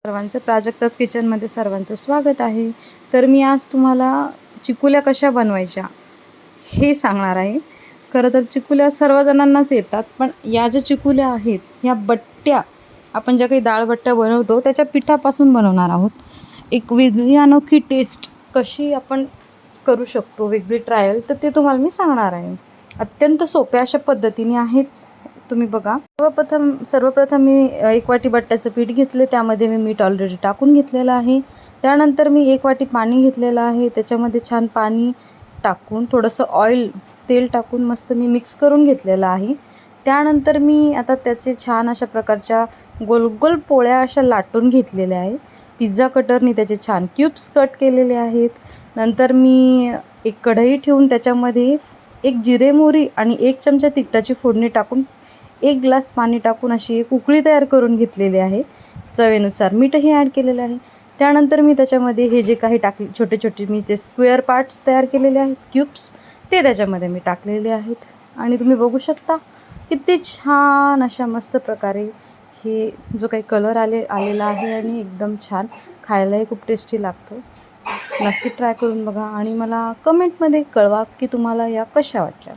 सर्वांचं प्राजक्ताच किचनमध्ये सर्वांचं स्वागत आहे. तर मी आज तुम्हाला चिकुल्या कशा बनवायच्या हे सांगणार आहे. खरं तर चिकुल्या सर्वजणांनाच येतात, पण या ज्या चिकुल्या आहेत ह्या बट्ट्या आपण ज्या काही डाळ बट्ट्या बनवतो त्याच्या पिठापासून बनवणार आहोत. एक वेगळी अनोखी टेस्ट कशी आपण करू शकतो, वेगळी ट्रायल, तर ते तुम्हाला मी सांगणार आहे. अत्यंत सोप्या अशा पद्धतीने आहेत. तुम्ही बघा, सर्वप्रथम मी 1 वाटी बट्ट्याचं पीठ घेतले, त्यामध्ये मी मीठ ऑलरेडी टाकून घेतलेलं आहे. त्यानंतर मी 1 वाटी पाणी घेतलेलं आहे, त्याच्यामध्ये छान पाणी टाकून थोडंसं तेल टाकून मस्त मी मिक्स करून घेतलेलं आहे. त्यानंतर मी आता त्याचे छान अशा प्रकारच्या गोल गोल पोळ्या अशा लाटून घेतलेल्या आहे. पिझ्झा कटरनी त्याचे छान क्यूब्स कट केलेले आहेत. नंतर मी एक कढई ठेवून त्याच्यामध्ये 1 जिरे मोहरी आणि 1 चमचा तिखटाची फोडणी टाकून 1 ग्लास पाणी टाकून अशी एक उकळी तयार करून घेतलेली आहे. चवीनुसार मीठही ॲड केलेलं आहे. त्यानंतर मी त्याच्यामध्ये हे जे काही छोटे छोटे मी जे स्क्वेअर पार्ट्स तयार केलेले आहेत, क्यूब्स, ते त्याच्यामध्ये मी टाकलेले आहेत. आणि तुम्ही बघू शकता किती छान अशा मस्त प्रकारे हे जो काही कलर आलेला आहे आणि एकदम छान, खायलाही खूप टेस्टी लागतो. नक्की ट्राय करून बघा आणि मला कमेंटमध्ये कळवा की तुम्हाला या कशा वाटल्या.